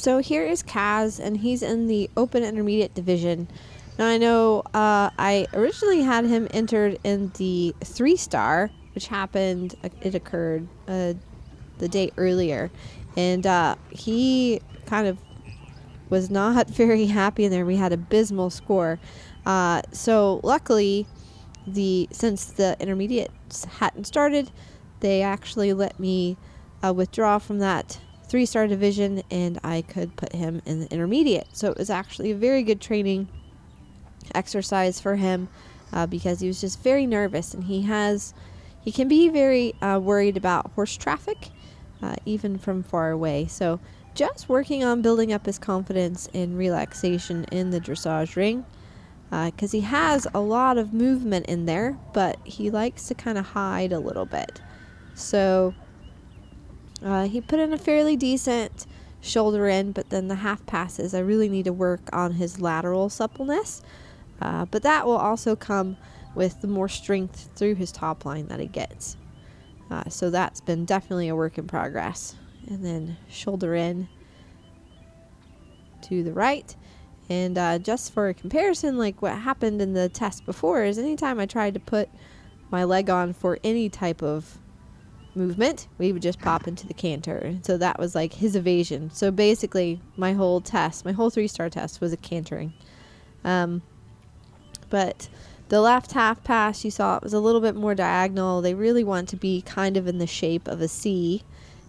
So here is Kaz, and he's in the open intermediate division. Now I know I originally had him entered in the 3-star, which happened, it occurred the day earlier. And he kind of was not very happy in there. We had abysmal score. So luckily, since the intermediates hadn't started, they actually let me withdraw from that 3-star division, and I could put him in the intermediate. So it was actually a very good training exercise for him because he was just very nervous, and he can be very worried about horse traffic even from far away. So just working on building up his confidence and relaxation in the dressage ring, because he has a lot of movement in there, but he likes to kind of hide a little bit. So he put in a fairly decent shoulder in, but then the half passes, I really need to work on his lateral suppleness. But that will also come with the more strength through his top line that he gets. So that's been definitely a work in progress. And then shoulder in to the right. And just for a comparison, like what happened in the test before is anytime I tried to put my leg on for any type of movement, we would just pop into the canter. And so that was like his evasion. So basically my whole 3-star test was a cantering. But the left half pass, you saw it was a little bit more diagonal. They really want to be kind of in the shape of a C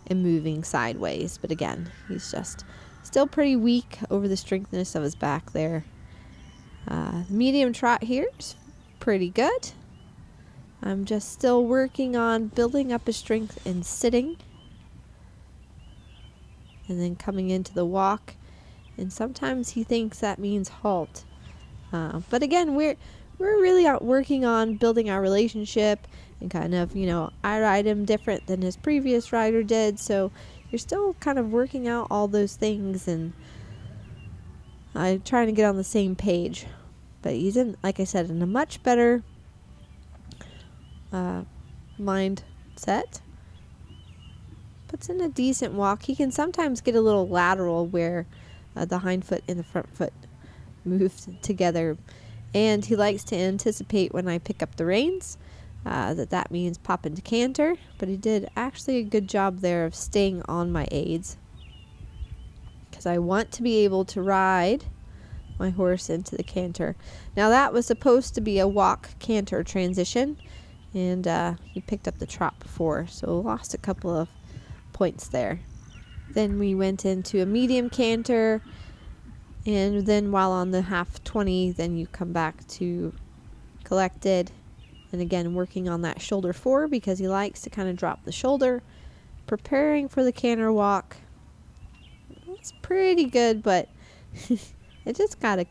and moving sideways. But again, he's just still pretty weak over the strengthness of his back there. Medium trot here is pretty good. I'm just still working on building up his strength in sitting. And then coming into the walk. And sometimes he thinks that means halt. But again, we're really out working on building our relationship and kind of, I ride him different than his previous rider did. So you're still kind of working out all those things and trying to get on the same page. But he's in, like I said, in a much better mindset. Puts in a decent walk. He can sometimes get a little lateral where the hind foot and the front foot moved together, and he likes to anticipate when I pick up the reins that means pop into canter, but he did actually a good job there of staying on my aids because I want to be able to ride my horse into the canter. Now that was supposed to be a walk canter transition, and he picked up the trot before, so lost a couple of points there. Then we went into a medium canter, and then while on the half 20, then you come back to collected. And again, working on that shoulder 4 because he likes to kind of drop the shoulder. Preparing for the canter walk. It's pretty good, but it just got a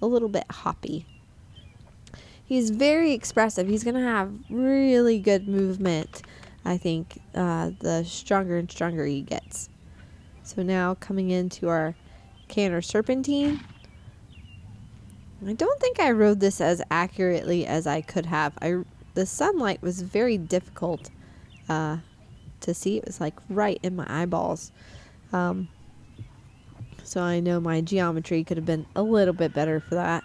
little bit hoppy. He's very expressive. He's going to have really good movement, I think, the stronger and stronger he gets. So now coming into our Canter Serpentine. I don't think I rode this as accurately as I could have. The sunlight was very difficult to see. It was like right in my eyeballs. So I know my geometry could have been a little bit better for that.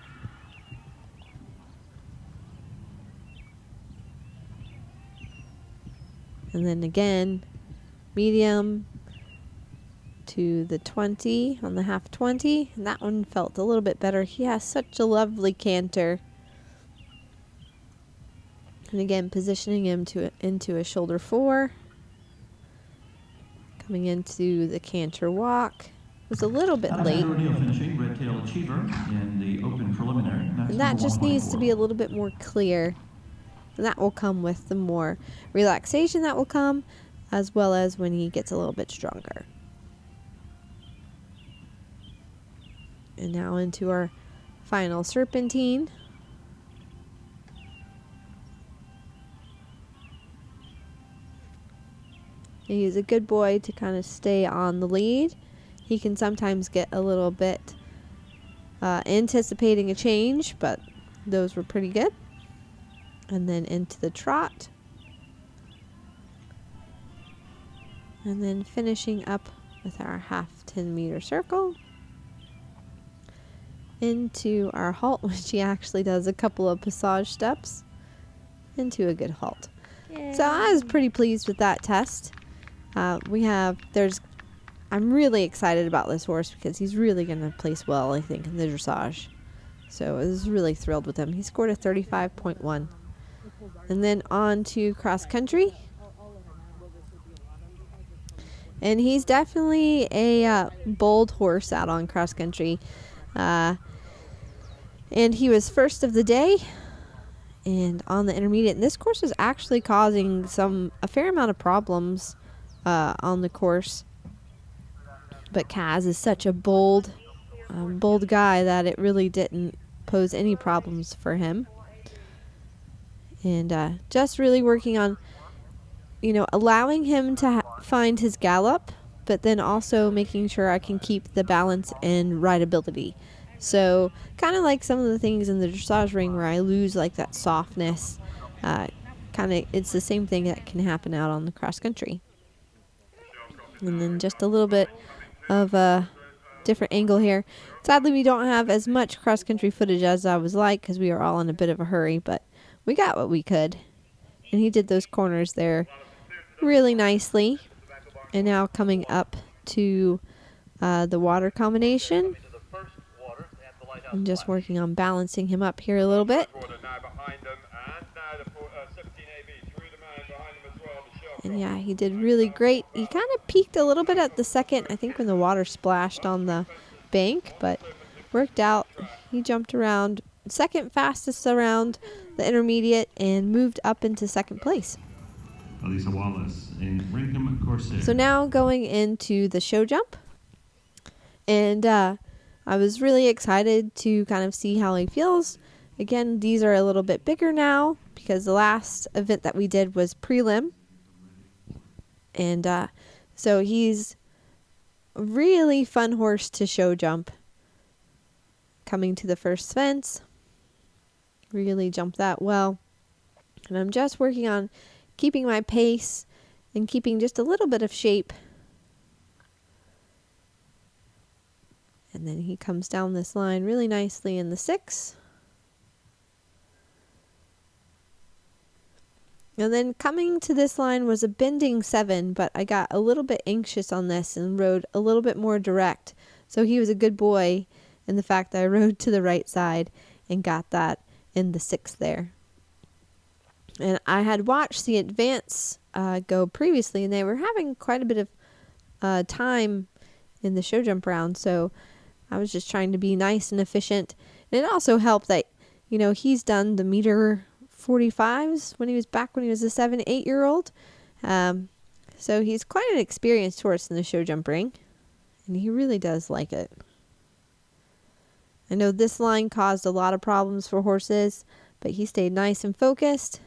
And then again, medium to the 20 on the half 20, and that one felt a little bit better. He has such a lovely canter. And again, positioning him into a shoulder 4. Coming into the canter walk. Was a little bit late. And that just needs to be a little bit more clear. And that will come with the more relaxation that will come, as well as when he gets a little bit stronger. And now into our final serpentine. He's a good boy to kind of stay on the lead. He can sometimes get a little bit anticipating a change, but those were pretty good. And then into the trot. And then finishing up with our half 10-meter circle into our halt, which he actually does a couple of passage steps into a good halt. Yay. So I was pretty pleased with that test. I'm really excited about this horse because he's really going to place well, I think, in the dressage. So I was really thrilled with him. He scored a 35.1. And then on to cross country. And he's definitely a bold horse out on cross country. And he was first of the day and on the intermediate. And this course was actually causing a fair amount of problems on the course. But Kaz is such a bold guy that it really didn't pose any problems for him. And just really working on, allowing him to find his gallop, but then also making sure I can keep the balance and rideability. So kind of like some of the things in the dressage ring where I lose like that softness, it's the same thing that can happen out on the cross country. And then just a little bit of a different angle here. Sadly, we don't have as much cross country footage as I was like because we were all in a bit of a hurry, but we got what we could. And he did those corners there really nicely. And now coming up to the water combination. I'm just working on balancing him up here a little bit. And yeah, he did really great. He kind of peaked a little bit at the second, I think when the water splashed on the bank, but worked out. He jumped around second fastest around the intermediate and moved up into second place. Elisa Wallace in Renkum Corsair. So now going into the show jump. And I was really excited to kind of see how he feels. Again, these are a little bit bigger now because the last event that we did was prelim. And so he's a really fun horse to show jump. Coming to the first fence. Really jumped that well. And I'm just working on keeping my pace and keeping just a little bit of shape. And then he comes down this line really nicely in the 6. And then coming to this line was a bending 7, but I got a little bit anxious on this and rode a little bit more direct. So he was a good boy in the fact that I rode to the right side and got that in the 6 there. And I had watched the advance go previously, and they were having quite a bit of time in the show jump round. So I was just trying to be nice and efficient. And it also helped that, he's done the meter 45s when he was a 7-8-year-old. So he's quite an experienced horse in the show jump ring, and he really does like it. I know this line caused a lot of problems for horses, but he stayed nice and focused.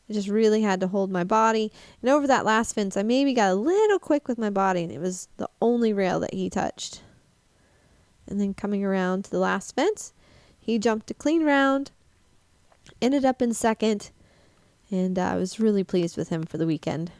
I just really had to hold my body. And over that last fence, I maybe got a little quick with my body, and it was the only rail that he touched. And then coming around to the last fence, he jumped a clean round, ended up in second, and I was really pleased with him for the weekend.